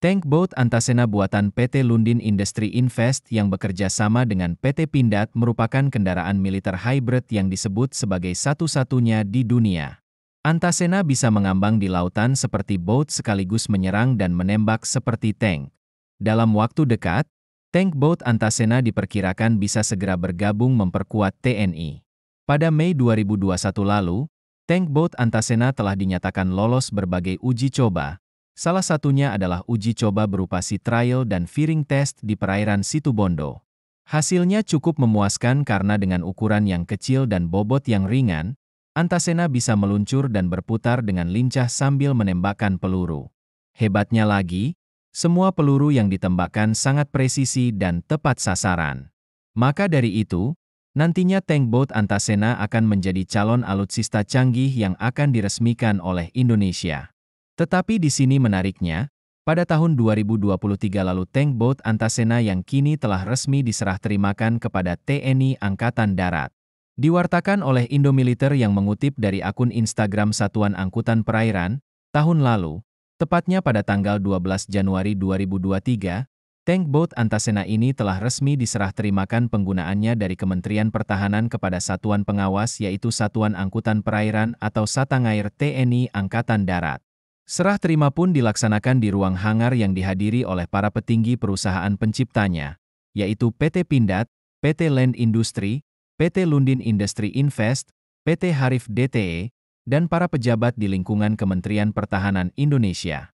Tank Boat Antasena buatan PT Lundin Industry Invest yang bekerja sama dengan PT Pindad merupakan kendaraan militer hybrid yang disebut sebagai satu-satunya di dunia. Antasena bisa mengambang di lautan seperti boat sekaligus menyerang dan menembak seperti tank. Dalam waktu dekat, Tank Boat Antasena diperkirakan bisa segera bergabung memperkuat TNI. Pada Mei 2021 lalu, Tank Boat Antasena telah dinyatakan lolos berbagai uji coba. Salah satunya adalah uji coba berupa sea trial dan veering test di perairan Situbondo. Hasilnya cukup memuaskan karena dengan ukuran yang kecil dan bobot yang ringan, Antasena bisa meluncur dan berputar dengan lincah sambil menembakkan peluru. Hebatnya lagi, semua peluru yang ditembakkan sangat presisi dan tepat sasaran. Maka dari itu, nantinya Tank Boat Antasena akan menjadi calon alutsista canggih yang akan diresmikan oleh Indonesia. Tetapi di sini menariknya, pada tahun 2023 lalu Tank Boat Antasena yang kini telah resmi diserah terimakan kepada TNI Angkatan Darat. Diwartakan oleh Indomiliter yang mengutip dari akun Instagram Satuan Angkutan Perairan, tahun lalu, tepatnya pada tanggal 12 Januari 2023, Tank Boat Antasena ini telah resmi diserah terimakan penggunaannya dari Kementerian Pertahanan kepada Satuan Pengawas yaitu Satuan Angkutan Perairan atau Satangair TNI Angkatan Darat. Serah terima pun dilaksanakan di ruang hangar yang dihadiri oleh para petinggi perusahaan penciptanya, yaitu PT Pindad, PT Land Industri, PT Lundin Industry Invest, PT Harif DTE, dan para pejabat di lingkungan Kementerian Pertahanan Indonesia.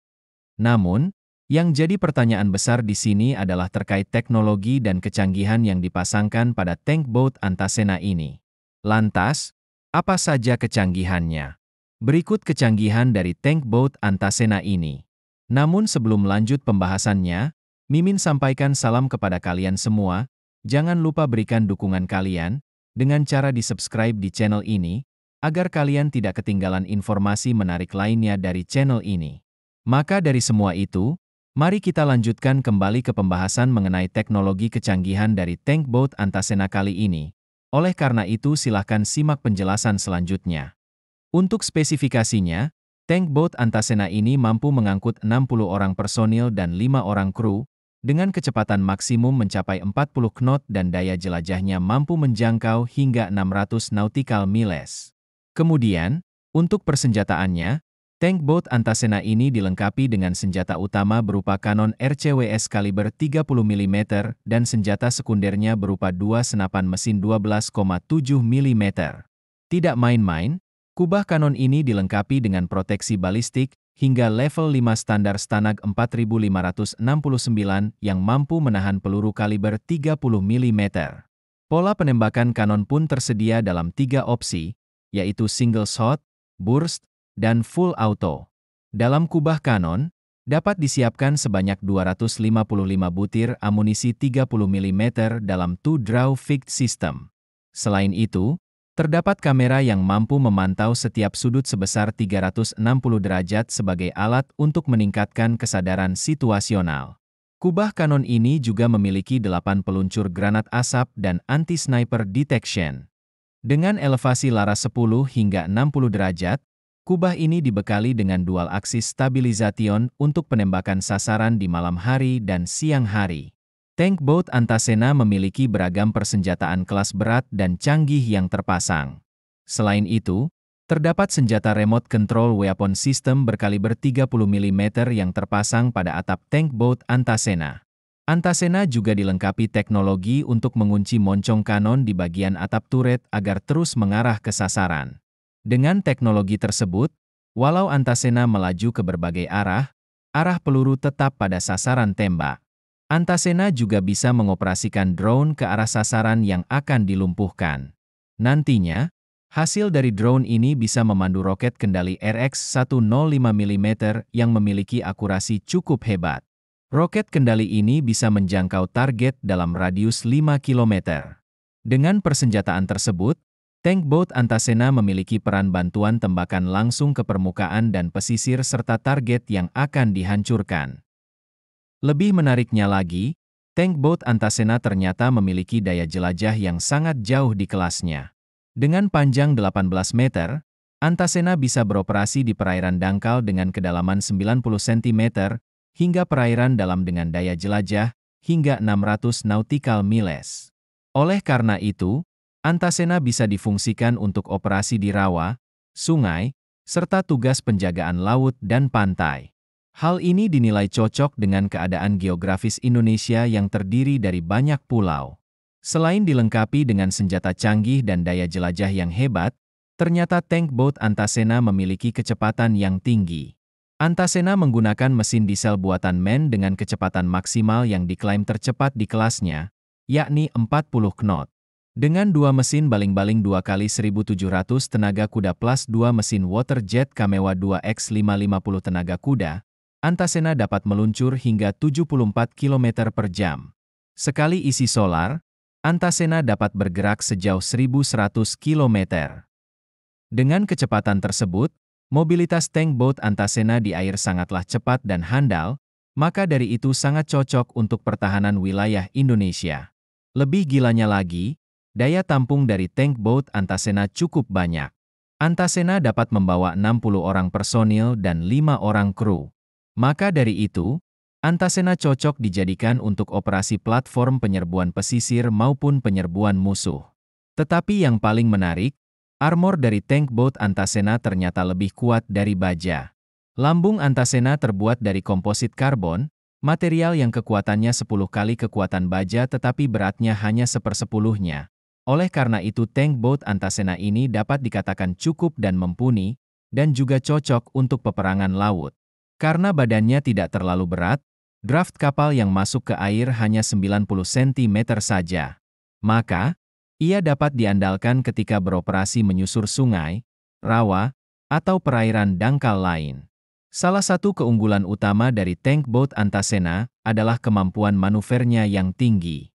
Namun, yang jadi pertanyaan besar di sini adalah terkait teknologi dan kecanggihan yang dipasangkan pada Tank Boat Antasena ini. Lantas, apa saja kecanggihannya? Berikut kecanggihan dari Tank Boat Antasena ini. Namun sebelum lanjut pembahasannya, Mimin sampaikan salam kepada kalian semua. Jangan lupa berikan dukungan kalian dengan cara di-subscribe di channel ini, agar kalian tidak ketinggalan informasi menarik lainnya dari channel ini. Maka dari semua itu, mari kita lanjutkan kembali ke pembahasan mengenai teknologi kecanggihan dari Tank Boat Antasena kali ini. Oleh karena itu silahkan simak penjelasan selanjutnya. Untuk spesifikasinya, Tank Boat Antasena ini mampu mengangkut 60 orang personil dan 5 orang kru, dengan kecepatan maksimum mencapai 40 knot dan daya jelajahnya mampu menjangkau hingga 600 nautical miles. Kemudian, untuk persenjataannya, Tank Boat Antasena ini dilengkapi dengan senjata utama berupa kanon RCWS kaliber 30 mm dan senjata sekundernya berupa 2 senapan mesin 12,7 mm. Tidak main-main, kubah kanon ini dilengkapi dengan proteksi balistik hingga level 5 standar Stanag 4569 yang mampu menahan peluru kaliber 30 mm. Pola penembakan kanon pun tersedia dalam 3 opsi, yaitu single shot, burst, dan full auto. Dalam kubah kanon, dapat disiapkan sebanyak 255 butir amunisi 30 mm dalam two-draw fixed system. Selain itu, terdapat kamera yang mampu memantau setiap sudut sebesar 360 derajat sebagai alat untuk meningkatkan kesadaran situasional. Kubah kanon ini juga memiliki 8 peluncur granat asap dan anti-sniper detection. Dengan elevasi laras 10 hingga 60 derajat, kubah ini dibekali dengan dual axis stabilization untuk penembakan sasaran di malam hari dan siang hari. Tank Boat Antasena memiliki beragam persenjataan kelas berat dan canggih yang terpasang. Selain itu, terdapat senjata remote control weapon system berkaliber 30 mm yang terpasang pada atap Tank Boat Antasena. Antasena juga dilengkapi teknologi untuk mengunci moncong kanon di bagian atap turret agar terus mengarah ke sasaran. Dengan teknologi tersebut, walau Antasena melaju ke berbagai arah peluru tetap pada sasaran tembak. Antasena juga bisa mengoperasikan drone ke arah sasaran yang akan dilumpuhkan. Nantinya, hasil dari drone ini bisa memandu roket kendali RX-105 mm yang memiliki akurasi cukup hebat. Roket kendali ini bisa menjangkau target dalam radius 5 km. Dengan persenjataan tersebut, Tank Boat Antasena memiliki peran bantuan tembakan langsung ke permukaan dan pesisir serta target yang akan dihancurkan. Lebih menariknya lagi, Tank Boat Antasena ternyata memiliki daya jelajah yang sangat jauh di kelasnya. Dengan panjang 18 meter, Antasena bisa beroperasi di perairan dangkal dengan kedalaman 90 cm, hingga perairan dalam dengan daya jelajah hingga 600 nautical miles. Oleh karena itu, Antasena bisa difungsikan untuk operasi di rawa, sungai, serta tugas penjagaan laut dan pantai. Hal ini dinilai cocok dengan keadaan geografis Indonesia yang terdiri dari banyak pulau. Selain dilengkapi dengan senjata canggih dan daya jelajah yang hebat, ternyata tank boat Antasena memiliki kecepatan yang tinggi. Antasena menggunakan mesin diesel buatan MAN dengan kecepatan maksimal yang diklaim tercepat di kelasnya, yakni 40 knot. Dengan dua mesin baling-baling 2x1700 tenaga kuda plus dua mesin water jet Kamewa 2X550 tenaga kuda, Antasena dapat meluncur hingga 74 km per jam. Sekali isi solar, Antasena dapat bergerak sejauh 1.100 km. Dengan kecepatan tersebut, mobilitas tank boat Antasena di air sangatlah cepat dan handal, maka dari itu sangat cocok untuk pertahanan wilayah Indonesia. Lebih gilanya lagi, daya tampung dari tank boat Antasena cukup banyak. Antasena dapat membawa 60 orang personil dan 5 orang kru. Maka dari itu, Antasena cocok dijadikan untuk operasi platform penyerbuan pesisir maupun penyerbuan musuh. Tetapi yang paling menarik, armor dari tank boat Antasena ternyata lebih kuat dari baja. Lambung Antasena terbuat dari komposit karbon, material yang kekuatannya 10 kali kekuatan baja tetapi beratnya hanya 1/10-nya. Oleh karena itu tank boat Antasena ini dapat dikatakan cukup dan mumpuni, dan juga cocok untuk peperangan laut. Karena badannya tidak terlalu berat, draft kapal yang masuk ke air hanya 90 cm saja. Maka, ia dapat diandalkan ketika beroperasi menyusur sungai, rawa, atau perairan dangkal lain. Salah satu keunggulan utama dari tank boat Antasena adalah kemampuan manuvernya yang tinggi.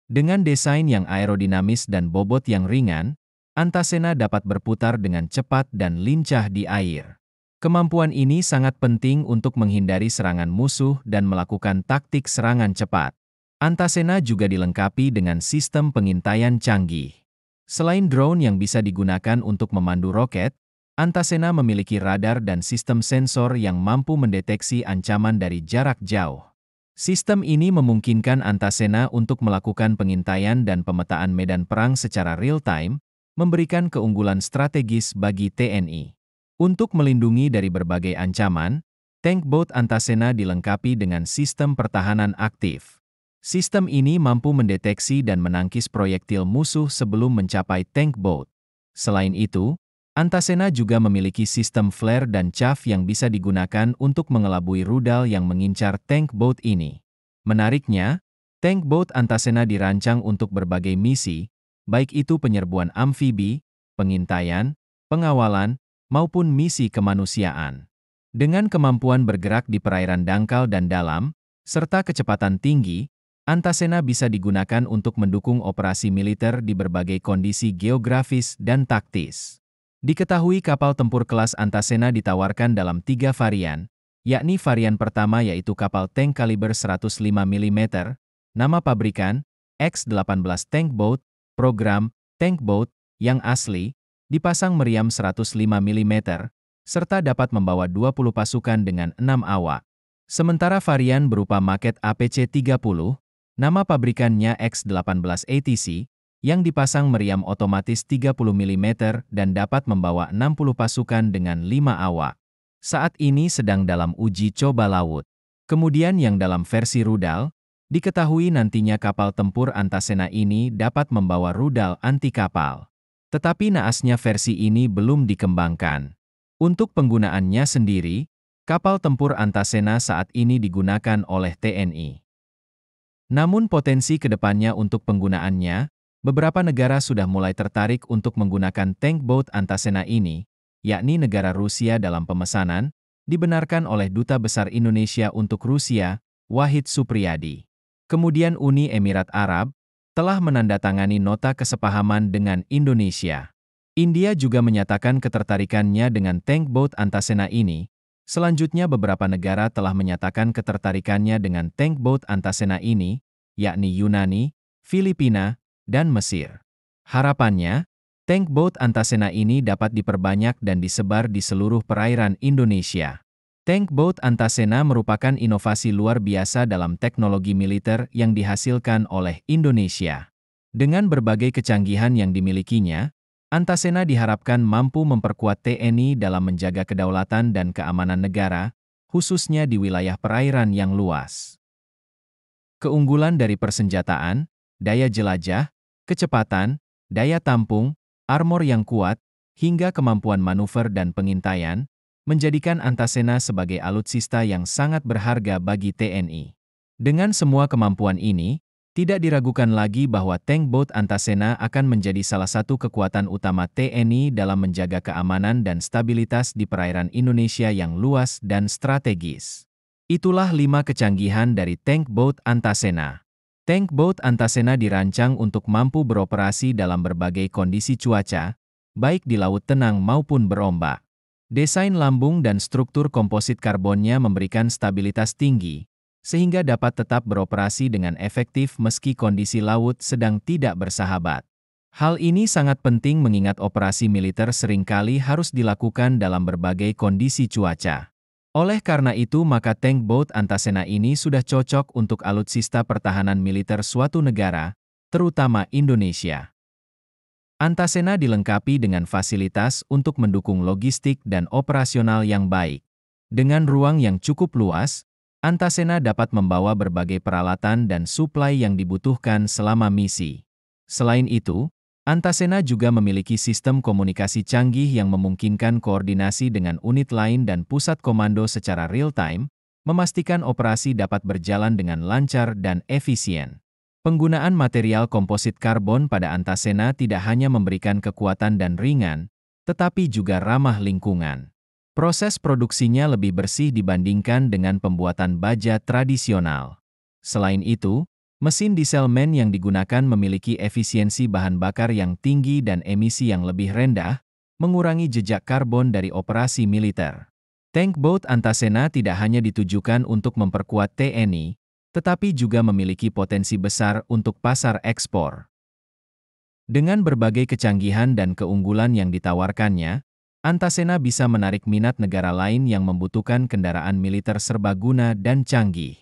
Dengan desain yang aerodinamis dan bobot yang ringan, Antasena dapat berputar dengan cepat dan lincah di air. Kemampuan ini sangat penting untuk menghindari serangan musuh dan melakukan taktik serangan cepat. Antasena juga dilengkapi dengan sistem pengintaian canggih. Selain drone yang bisa digunakan untuk memandu roket, Antasena memiliki radar dan sistem sensor yang mampu mendeteksi ancaman dari jarak jauh. Sistem ini memungkinkan Antasena untuk melakukan pengintaian dan pemetaan medan perang secara real-time, memberikan keunggulan strategis bagi TNI. Untuk melindungi dari berbagai ancaman, tank boat Antasena dilengkapi dengan sistem pertahanan aktif. Sistem ini mampu mendeteksi dan menangkis proyektil musuh sebelum mencapai tank boat. Selain itu, Antasena juga memiliki sistem flare dan chaff yang bisa digunakan untuk mengelabui rudal yang mengincar tank boat ini. Menariknya, tank boat Antasena dirancang untuk berbagai misi, baik itu penyerbuan amfibi, pengintaian, pengawalan, maupun misi kemanusiaan. Dengan kemampuan bergerak di perairan dangkal dan dalam, serta kecepatan tinggi, Antasena bisa digunakan untuk mendukung operasi militer di berbagai kondisi geografis dan taktis. Diketahui kapal tempur kelas Antasena ditawarkan dalam 3 varian, yakni varian pertama yaitu kapal tank kaliber 105 mm, nama pabrikan, X-18 Tank Boat, program, Tank Boat, yang asli, dipasang meriam 105 mm, serta dapat membawa 20 pasukan dengan 6 awak. Sementara varian berupa maket APC-30, nama pabrikannya X-18 ATC, yang dipasang meriam otomatis 30 mm dan dapat membawa 60 pasukan dengan 5 awak. Saat ini sedang dalam uji coba laut. Kemudian yang dalam versi rudal, diketahui nantinya kapal tempur Antasena ini dapat membawa rudal anti kapal. Tetapi naasnya versi ini belum dikembangkan. Untuk penggunaannya sendiri, kapal tempur Antasena saat ini digunakan oleh TNI. Namun potensi kedepannya untuk penggunaannya, beberapa negara sudah mulai tertarik untuk menggunakan tank boat Antasena ini, yakni negara Rusia dalam pemesanan, dibenarkan oleh Duta Besar Indonesia untuk Rusia, Wahid Supriyadi. Kemudian Uni Emirat Arab telah menandatangani nota kesepahaman dengan Indonesia. India juga menyatakan ketertarikannya dengan tank boat Antasena ini. Selanjutnya beberapa negara telah menyatakan ketertarikannya dengan tank boat Antasena ini, yakni Yunani, Filipina, dan Mesir. Harapannya, tank boat Antasena ini dapat diperbanyak dan disebar di seluruh perairan Indonesia. Tank Boat Antasena merupakan inovasi luar biasa dalam teknologi militer yang dihasilkan oleh Indonesia. Dengan berbagai kecanggihan yang dimilikinya, Antasena diharapkan mampu memperkuat TNI dalam menjaga kedaulatan dan keamanan negara, khususnya di wilayah perairan yang luas. Keunggulan dari persenjataan, daya jelajah, kecepatan, daya tampung, armor yang kuat, hingga kemampuan manuver dan pengintaian, menjadikan Antasena sebagai alutsista yang sangat berharga bagi TNI. Dengan semua kemampuan ini, tidak diragukan lagi bahwa tank boat Antasena akan menjadi salah satu kekuatan utama TNI dalam menjaga keamanan dan stabilitas di perairan Indonesia yang luas dan strategis. Itulah 5 kecanggihan dari tank boat Antasena. Tank boat Antasena dirancang untuk mampu beroperasi dalam berbagai kondisi cuaca, baik di laut tenang maupun berombak. Desain lambung dan struktur komposit karbonnya memberikan stabilitas tinggi, sehingga dapat tetap beroperasi dengan efektif meski kondisi laut sedang tidak bersahabat. Hal ini sangat penting mengingat operasi militer seringkali harus dilakukan dalam berbagai kondisi cuaca. Oleh karena itu maka tank boat Antasena ini sudah cocok untuk alutsista pertahanan militer suatu negara, terutama Indonesia. Antasena dilengkapi dengan fasilitas untuk mendukung logistik dan operasional yang baik. Dengan ruang yang cukup luas, Antasena dapat membawa berbagai peralatan dan suplai yang dibutuhkan selama misi. Selain itu, Antasena juga memiliki sistem komunikasi canggih yang memungkinkan koordinasi dengan unit lain dan pusat komando secara real-time, memastikan operasi dapat berjalan dengan lancar dan efisien. Penggunaan material komposit karbon pada Antasena tidak hanya memberikan kekuatan dan ringan, tetapi juga ramah lingkungan. Proses produksinya lebih bersih dibandingkan dengan pembuatan baja tradisional. Selain itu, mesin dieselman yang digunakan memiliki efisiensi bahan bakar yang tinggi dan emisi yang lebih rendah, mengurangi jejak karbon dari operasi militer. Tank boat Antasena tidak hanya ditujukan untuk memperkuat TNI, tetapi juga memiliki potensi besar untuk pasar ekspor. Dengan berbagai kecanggihan dan keunggulan yang ditawarkannya, Antasena bisa menarik minat negara lain yang membutuhkan kendaraan militer serbaguna dan canggih.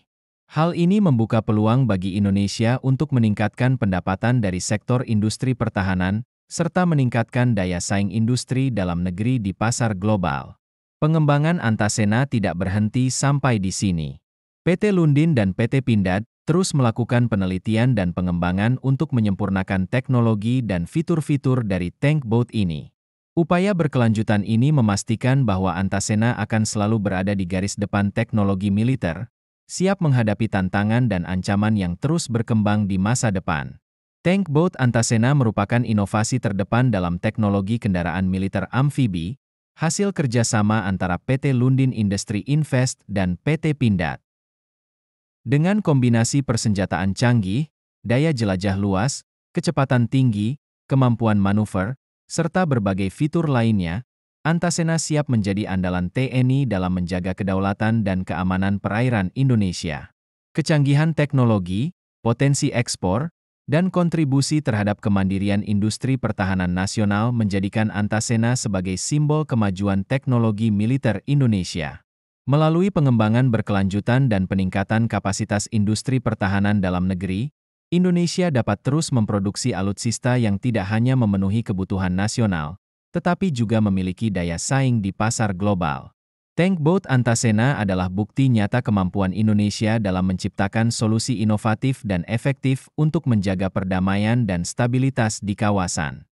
Hal ini membuka peluang bagi Indonesia untuk meningkatkan pendapatan dari sektor industri pertahanan, serta meningkatkan daya saing industri dalam negeri di pasar global. Pengembangan Antasena tidak berhenti sampai di sini. PT Lundin dan PT Pindad terus melakukan penelitian dan pengembangan untuk menyempurnakan teknologi dan fitur-fitur dari tank boat ini. Upaya berkelanjutan ini memastikan bahwa Antasena akan selalu berada di garis depan teknologi militer, siap menghadapi tantangan dan ancaman yang terus berkembang di masa depan. Tank boat Antasena merupakan inovasi terdepan dalam teknologi kendaraan militer amfibi, hasil kerjasama antara PT Lundin Industri Invest dan PT Pindad. Dengan kombinasi persenjataan canggih, daya jelajah luas, kecepatan tinggi, kemampuan manuver, serta berbagai fitur lainnya, Antasena siap menjadi andalan TNI dalam menjaga kedaulatan dan keamanan perairan Indonesia. Kecanggihan teknologi, potensi ekspor, dan kontribusi terhadap kemandirian industri pertahanan nasional menjadikan Antasena sebagai simbol kemajuan teknologi militer Indonesia. Melalui pengembangan berkelanjutan dan peningkatan kapasitas industri pertahanan dalam negeri, Indonesia dapat terus memproduksi alutsista yang tidak hanya memenuhi kebutuhan nasional, tetapi juga memiliki daya saing di pasar global. Tank boat Antasena adalah bukti nyata kemampuan Indonesia dalam menciptakan solusi inovatif dan efektif untuk menjaga perdamaian dan stabilitas di kawasan.